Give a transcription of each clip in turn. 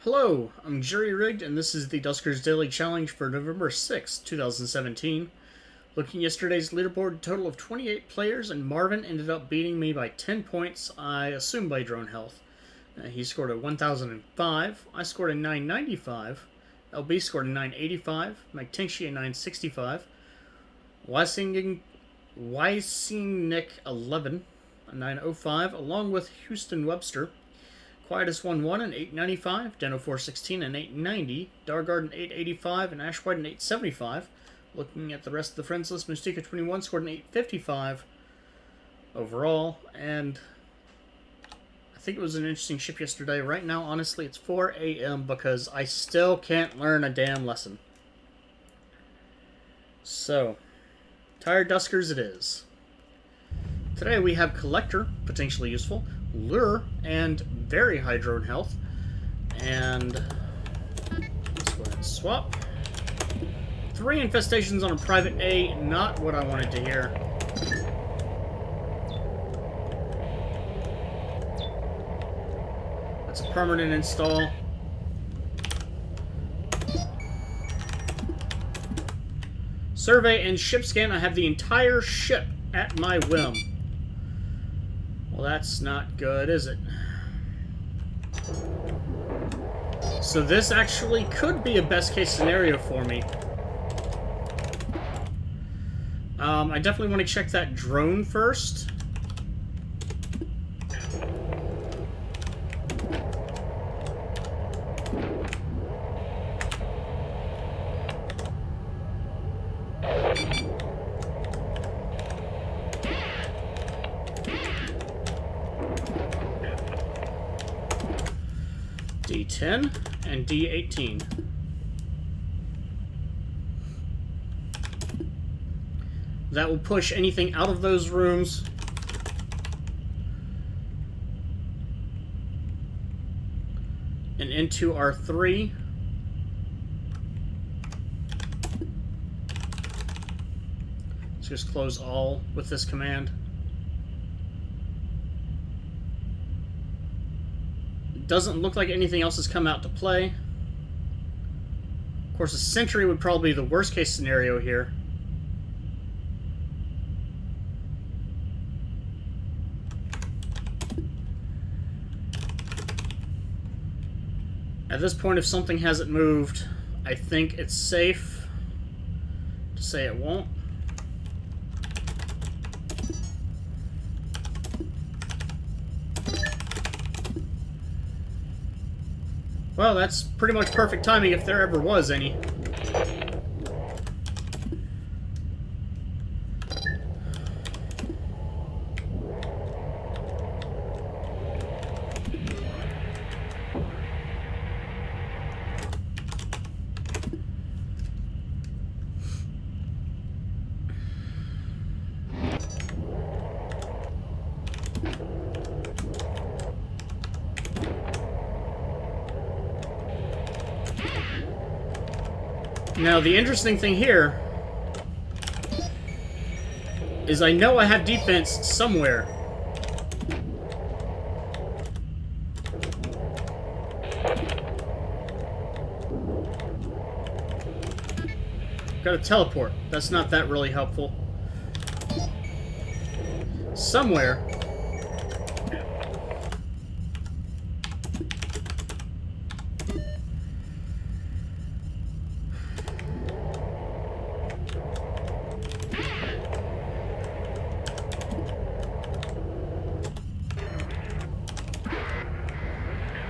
Hello, I'm Jerry Rigged, and this is the Duskers Daily Challenge for November 6, 2017. Looking at yesterday's leaderboard, total of 28 players, and Marvin ended up beating me by 10 points, I assume by drone health. He scored a 1005, I scored a 995, LB scored a 985, McTinksy a 965, Weissing 11, a 905, along with Houston Webster. Quietus 1-1 an 895, Deno 416 an 890, Dargarden 885, and Ashwhite an 875. Looking at the rest of the friends list, Mystica 21 scored an 855 overall, and I think it was an interesting ship yesterday. Right now, honestly, it's 4 a.m. because I still can't learn a damn lesson. So, Tired Duskers it is. Today we have Collector, potentially useful, Lure, and very high drone health. And let's go ahead and swap. 3 infestations on a private A, not what I wanted to hear. That's a permanent install. Survey and ship scan, I have the entire ship at my whim. Well, that's not good, is it? So this actually could be a best-case scenario for me. I definitely want to check that drone first. D10 and D18. That will push anything out of those rooms. And into R3. Let's just close all with this command. Doesn't look like anything else has come out to play. Of course, a sentry would probably be the worst case scenario here. At this point, if something hasn't moved, I think it's safe to say it won't. Well, that's pretty much perfect timing if there ever was any. Now, the interesting thing here is I know I have defense somewhere. Got to teleport. That's not that really helpful. Somewhere.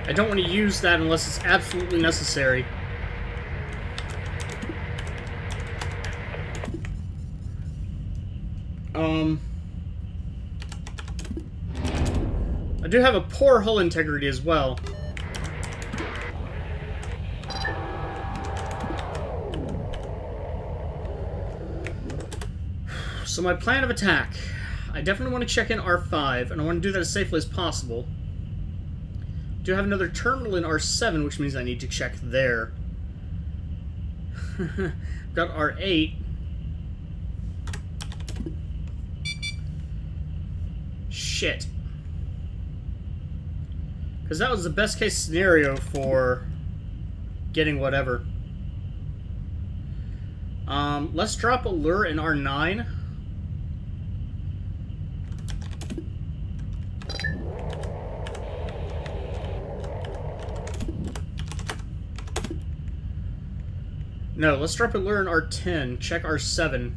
I don't want to use that unless it's absolutely necessary. I do have a poor hull integrity as well. So my plan of attack. I definitely want to check in R5, and I want to do that as safely as possible. Do have another terminal in R7, which means I need to check there. Got R8. Shit. Because that was the best case scenario for getting whatever. Let's drop a lure in R9. No, let's drop a lure in R10. Check R7.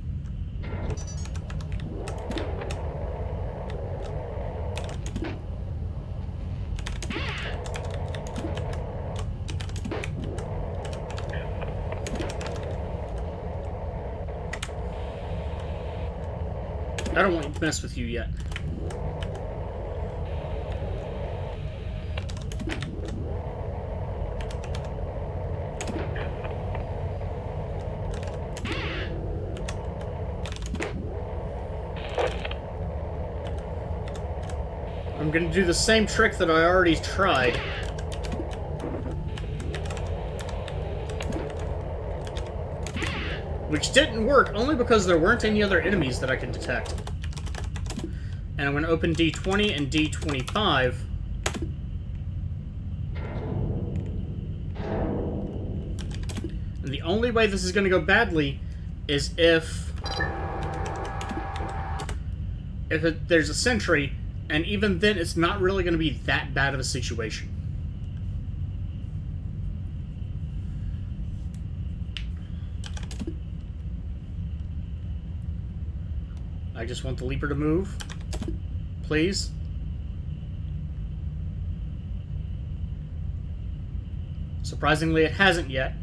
I don't want to mess with you yet. I'm going to do the same trick that I already tried. Which didn't work, only because there weren't any other enemies that I could detect. And I'm going to open D20 and D25. And the only way this is going to go badly is if there's a sentry, and even then it's not really going to be that bad of a situation. I just want the leaper to move. Please. Surprisingly, it hasn't yet.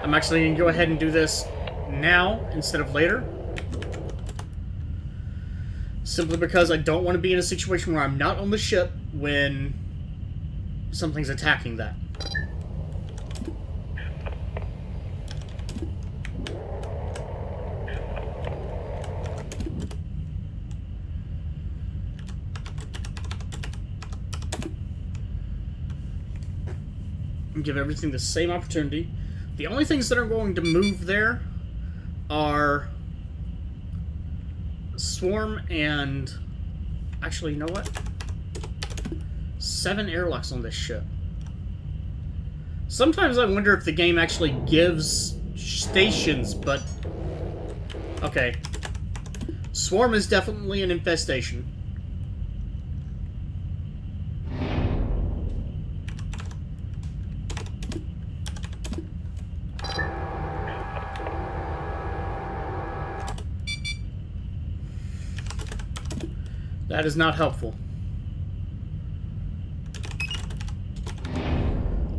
I'm actually going to go ahead and do this now instead of later. Simply because I don't want to be in a situation where I'm not on the ship when something's attacking that. Give everything the same opportunity. The only things that are going to move there are Swarm and... Actually, you know what? 7 airlocks on this ship. Sometimes I wonder if the game actually gives stations, but... Okay. Swarm is definitely an infestation. That is not helpful.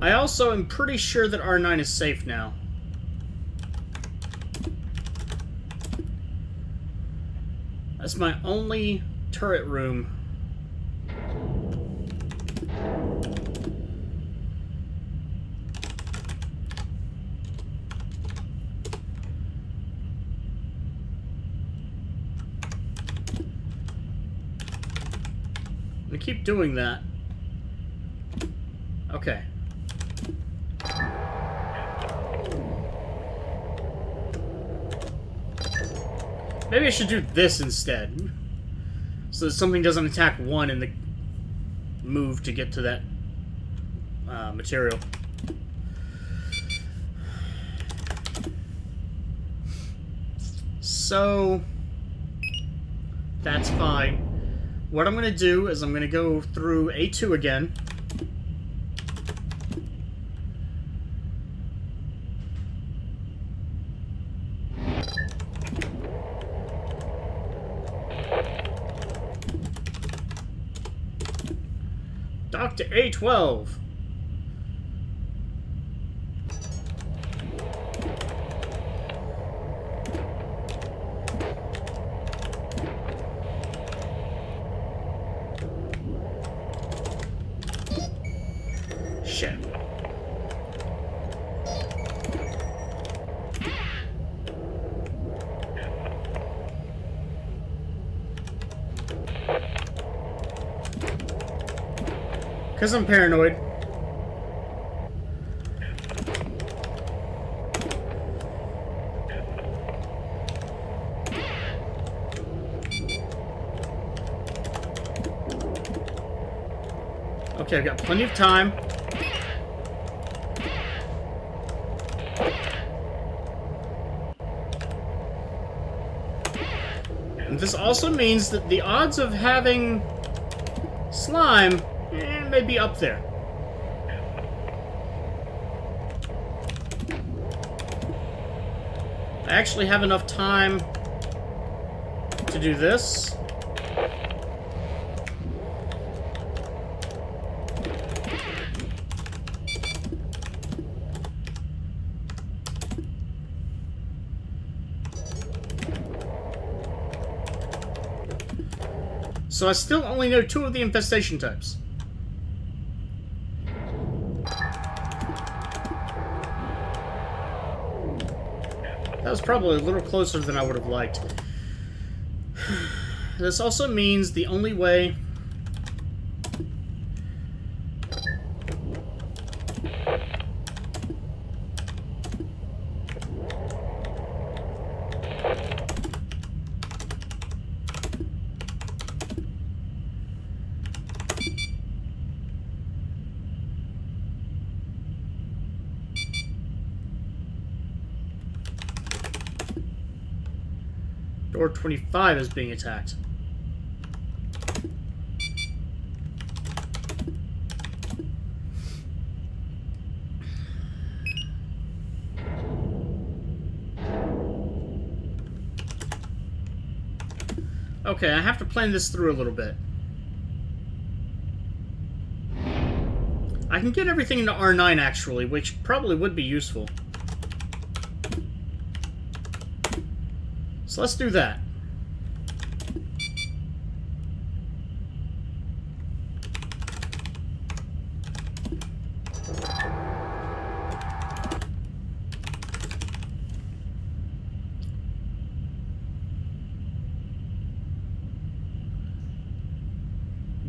I also am pretty sure that R9 is safe now. That's my only turret room. I'm gonna keep doing that. Okay. Maybe I should do this instead. So that something doesn't attack one in the move to get to that material. So that's fine. What I'm going to do is I'm going to go through A2 again. Dock to A12. Shit. Because I'm paranoid. Okay, I've got plenty of time. And this also means that the odds of having slime may be up there. I actually have enough time to do this. So I still only know 2 of the infestation types. That was probably a little closer than I would have liked. This also means the only way... Door 25 is being attacked. Okay, I have to plan this through a little bit. I can get everything into R9 actually, which probably would be useful. So let's do that.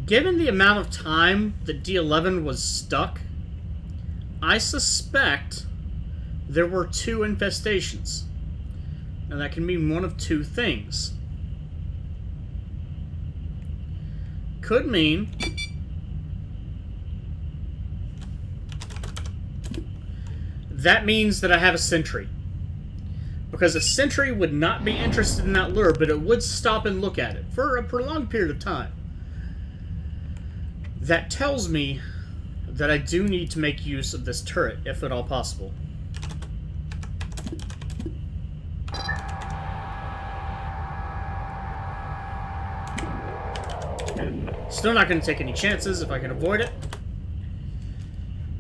Given the amount of time that D11 was stuck, I suspect there were 2 infestations. Now that can mean one of 2 things. Could mean that means that I have a sentry. Because a sentry would not be interested in that lure, but it would stop and look at it for a prolonged period of time. That tells me that I do need to make use of this turret, if at all possible. Still not going to take any chances if I can avoid it.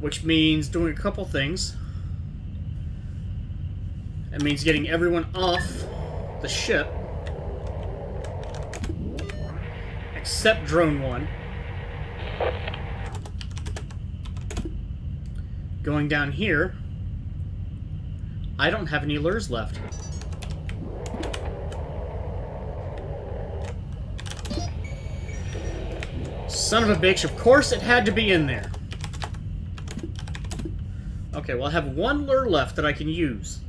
Which means doing a couple things. It means getting everyone off the ship. Except Drone 1. Going down here. I don't have any lures left. Son of a bitch, of course it had to be in there. Okay, well I have 1 lure left that I can use.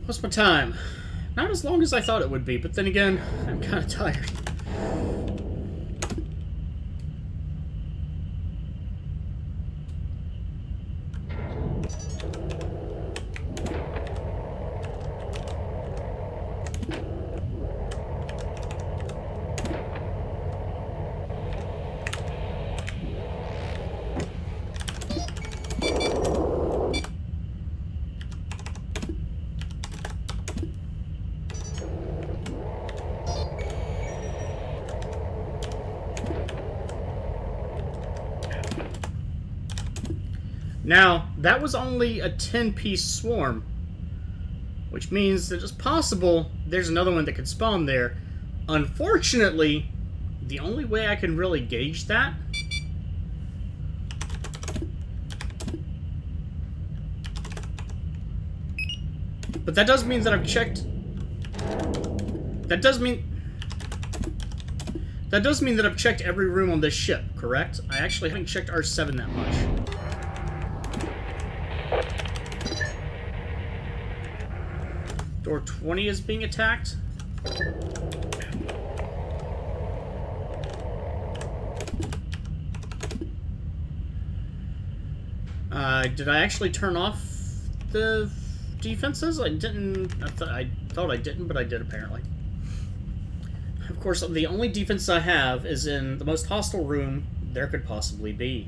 What's my time? Not as long as I thought it would be, but then again, I'm kind of tired. Now, that was only a 10-piece swarm, which means that it's possible there's another one that could spawn there. Unfortunately, the only way I can really gauge that but that does mean that I've checked. That does mean That does mean that I've checked every room on this ship, correct? I actually haven't checked R7 that much. Door 20 is being attacked. Did I actually turn off the defenses? I didn't. I thought I didn't, but I did apparently. Of course, the only defense I have is in the most hostile room there could possibly be.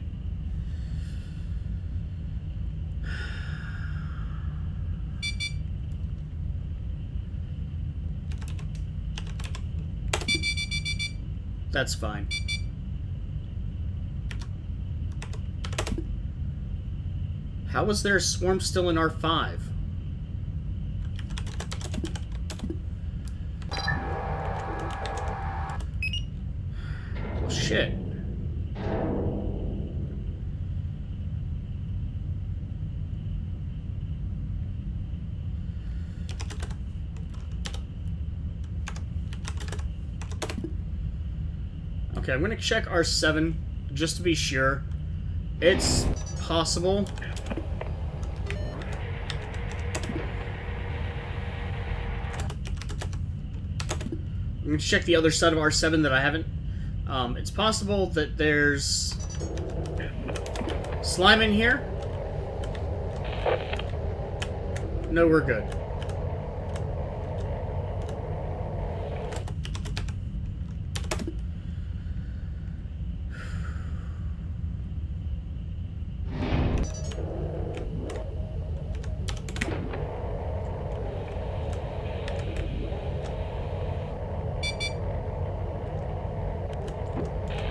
That's fine. How is there a swarm still in R5? Well, shit. Okay, I'm going to check R7 just to be sure. It's possible. I'm going to check the other side of R7 that I haven't. It's possible that there's slime in here. No, we're good.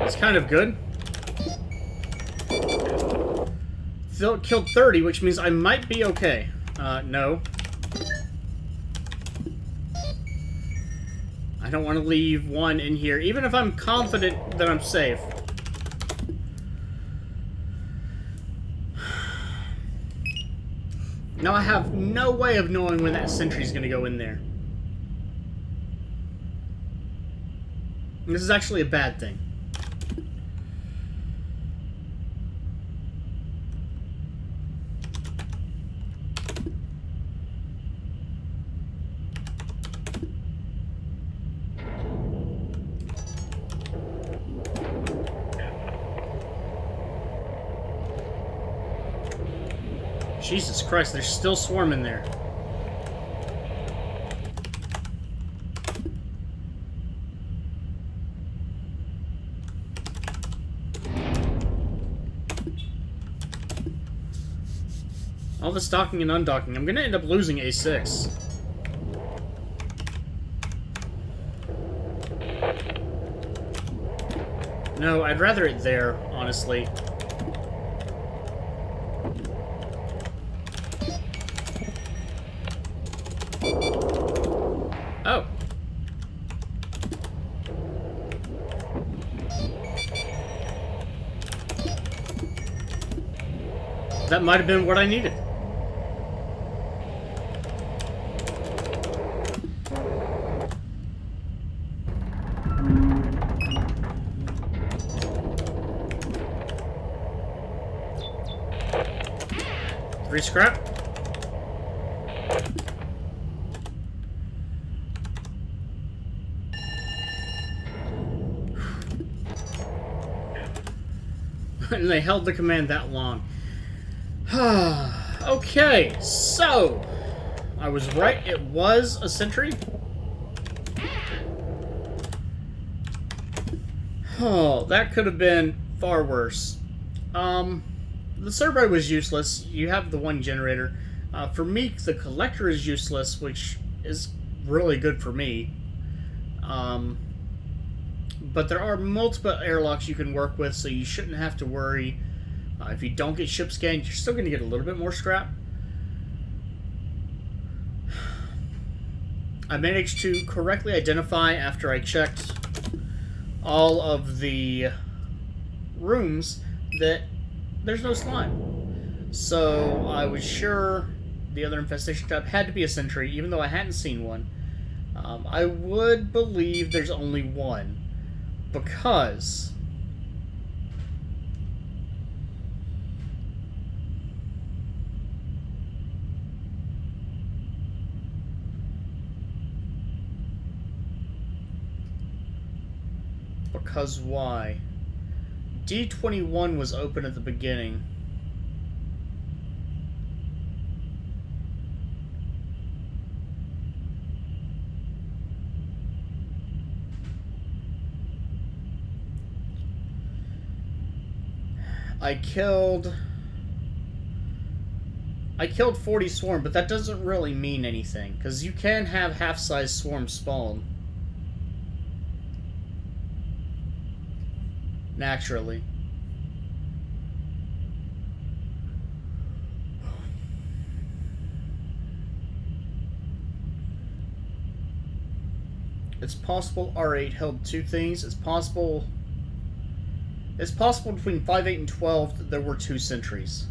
It's kind of good. Phil killed 30, which means I might be okay. No. I don't want to leave one in here, even if I'm confident that I'm safe. Now I have no way of knowing when that sentry's going to go in there. And this is actually a bad thing. Jesus Christ, there's still swarming there. All this docking and undocking. I'm gonna end up losing A6. No, I'd rather it there, honestly. Oh. That might have been what I needed. Three scrap. And they held the command that long. Okay, so I was right. It was a sentry. Oh, that could have been far worse. The survey was useless. You have the one generator. For me, the collector is useless, which is really good for me. But there are multiple airlocks you can work with, so you shouldn't have to worry. If you don't get ship scanned, you're still going to get a little bit more scrap. I managed to correctly identify after I checked all of the rooms that there's no slime. So I was sure the other infestation type had to be a sentry, even though I hadn't seen one. I would believe there's only one. Because why? D21 was open at the beginning. I killed 40 swarm, but that doesn't really mean anything, because you can have half-size swarms spawn. Naturally. It's possible R8 held two things. It's possible between 5, 8, and 12 that there were two sentries.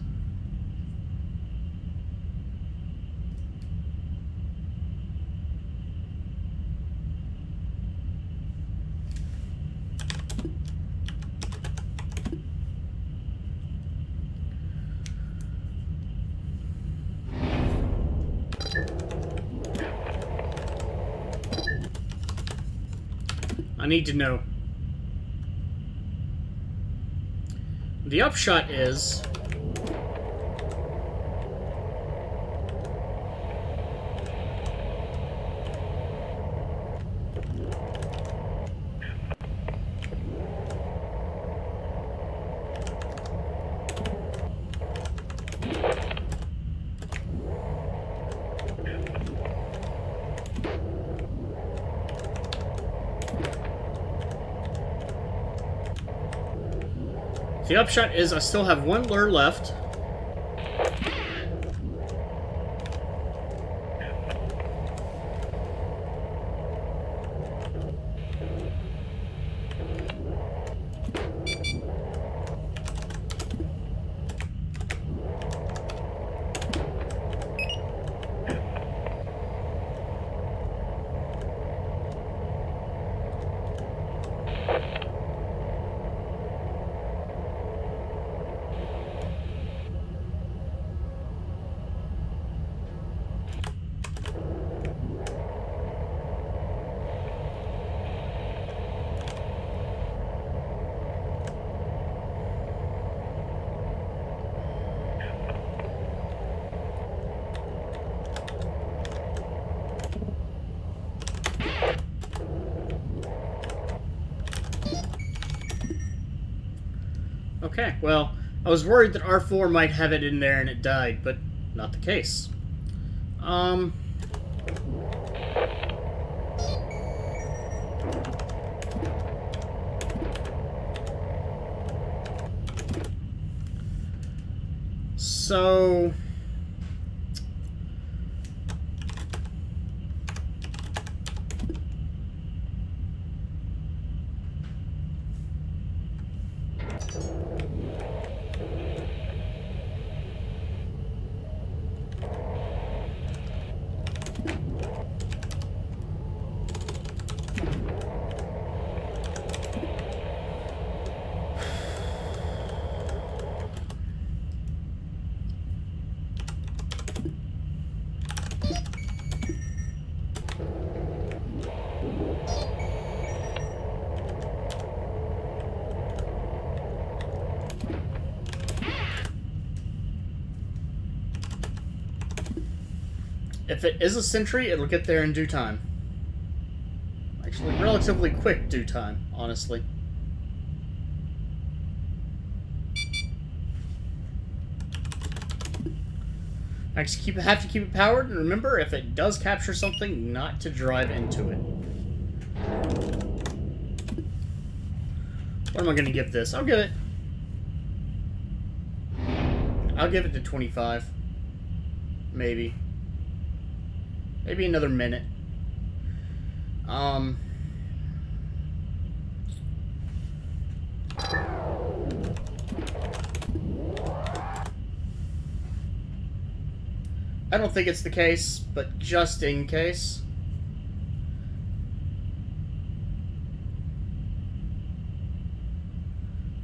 I need to know. The upshot is I still have one lure left. Okay, well, I was worried that R4 might have it in there and it died, but not the case. So if it is a sentry, it'll get there in due time. Actually, relatively quick due time, honestly. I just have to keep it powered, and remember, if it does capture something, not to drive into it. What am I going to give this? I'll give it to 25. Maybe. Maybe another minute. I don't think it's the case, but just in case.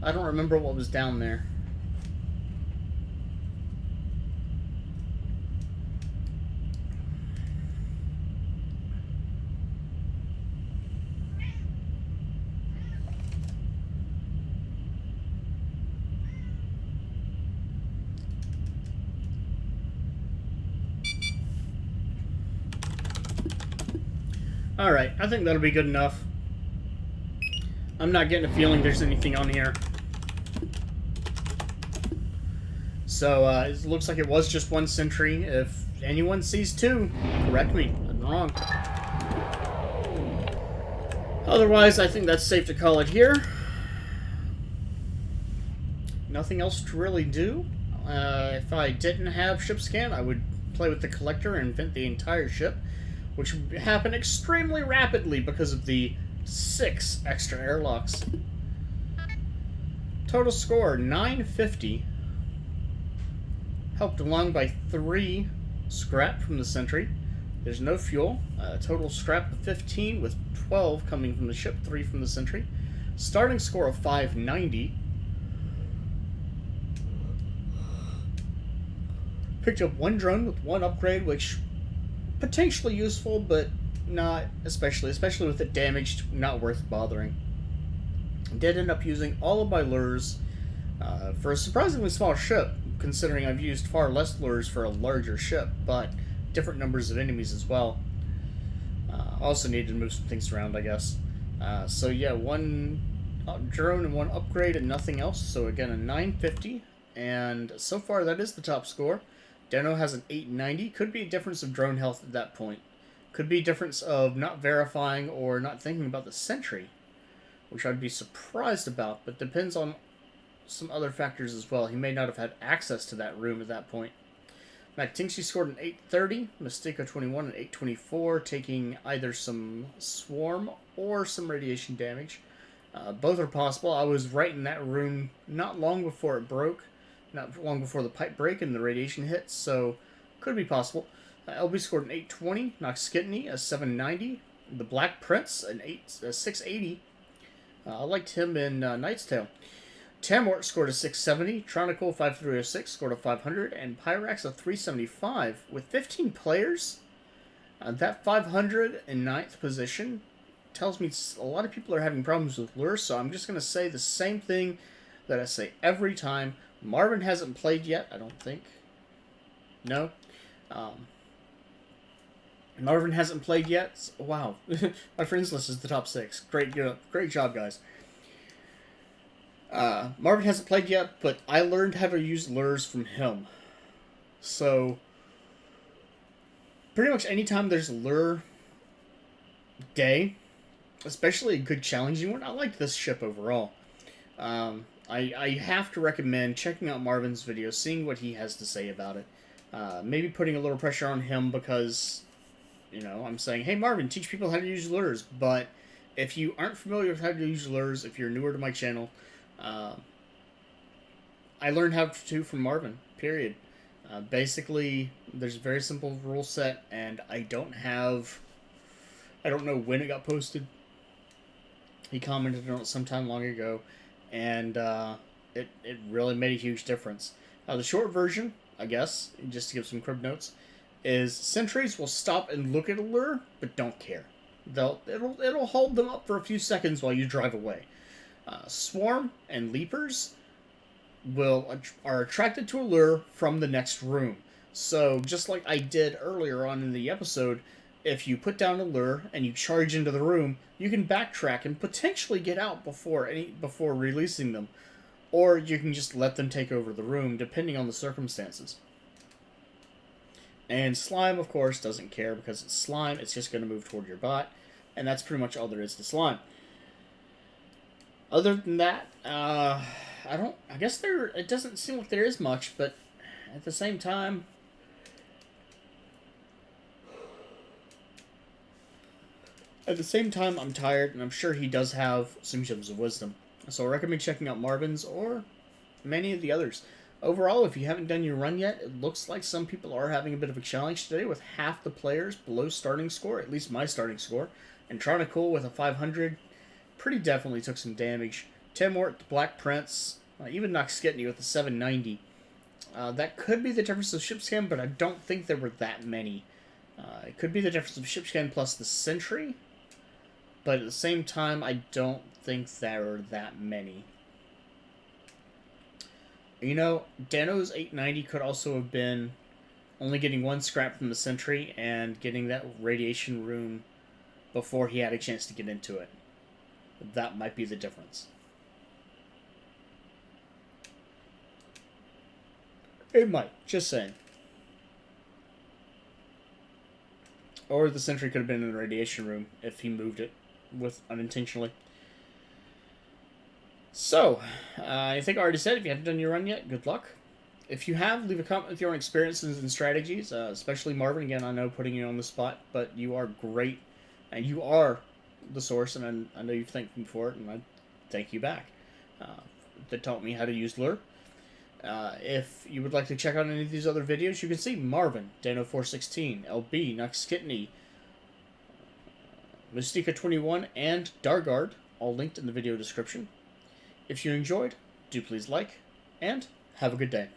I don't remember what was down there. Alright, I think that'll be good enough. I'm not getting a feeling there's anything on here. So, it looks like it was just one sentry. If anyone sees two, correct me. I'm wrong. Otherwise, I think that's safe to call it here. Nothing else to really do. If I didn't have ship scan, I would play with the collector and vent the entire ship, which would happen extremely rapidly because of the 6 extra airlocks. Total score, 950. Helped along by 3 scrap from the sentry. There's no fuel. Total scrap of 15 with 12 coming from the ship, 3 from the sentry. Starting score of 590. Picked up 1 drone with 1 upgrade, which potentially useful, but not especially with it damaged, not worth bothering. Did end up using all of my lures for a surprisingly small ship, considering I've used far less lures for a larger ship, but different numbers of enemies as well. Also needed to move some things around, I guess. So yeah, 1 drone and 1 upgrade and nothing else, so again a 950, and so far that is the top score. Deno has an 890. Could be a difference of drone health at that point. Could be a difference of not verifying or not thinking about the sentry, which I'd be surprised about, but depends on some other factors as well. He may not have had access to that room at that point. Mactinxi scored an 830, Mystico 21 an 824, taking either some swarm or some radiation damage. Both are possible. I was right in that room not long before it broke. Not long before the pipe break and the radiation hit, so could be possible. LB scored an 820, Noxkitney a 790, the Black Prince a 680. I liked him in Knight's Tale. Tamort scored a 670, Tronicle 5306 scored a 500, and Pyrax a 375. With 15 players, that 509th position tells me a lot of people are having problems with lure, so I'm just going to say the same thing that I say every time. Marvin hasn't played yet, I don't think. No. Marvin hasn't played yet. Wow. My friends list is the top 6. Great job, guys. Marvin hasn't played yet, but I learned how to use lures from him. So, pretty much anytime there's a lure day, especially a good challenging one, I like this ship overall. I have to recommend checking out Marvin's video, seeing what he has to say about it. Maybe putting a little pressure on him because, you know, I'm saying, hey Marvin, teach people how to use lures. But if you aren't familiar with how to use lures, if you're newer to my channel, I learned how to from Marvin, period. Basically, there's a very simple rule set, and I don't know when it got posted. He commented on it sometime long ago, and it really made a huge difference. The short version, I guess, just to give some crib notes, is sentries will stop and look at a lure, but don't care. It'll hold them up for a few seconds while you drive away. Swarm and leapers are attracted to a lure from the next room. So just like I did earlier on in the episode, if you put down a lure and you charge into the room, you can backtrack and potentially get out before releasing them, or you can just let them take over the room depending on the circumstances. And slime, of course, doesn't care because it's slime. It's just going to move toward your bot, and that's pretty much all there is to slime. Other than that, I guess it doesn't seem like there is much, but at the same time, I'm tired, and I'm sure he does have some gems of wisdom. So I recommend checking out Marvin's or many of the others. Overall, if you haven't done your run yet, it looks like some people are having a bit of a challenge today with half the players below starting score, at least my starting score. And Tronicle with a 500 pretty definitely took some damage. Timort, the Black Prince, even Noxkitney with the 790. That could be the difference of ship scan, but I don't think there were that many. It could be the difference of ship scan plus the Sentry, but at the same time, I don't think there are that many. You know, Dano's 890 could also have been only getting one scrap from the Sentry and getting that radiation room before he had a chance to get into it. That might be the difference. It might, just saying. Or the Sentry could have been in the radiation room if he moved it with unintentionally. So, I think I already said, if you haven't done your run yet, good luck. If you have, leave a comment with your own experiences and strategies, especially Marvin. Again, I know putting you on the spot, but you are great, and you are the source, and I know you've thanked me for it, and I thank you back. That taught me how to use lure. If you would like to check out any of these other videos, you can see Marvin, Dano416, LB, Noxkitney, Mystica21, and Dargard, all linked in the video description. If you enjoyed, do please like, and have a good day.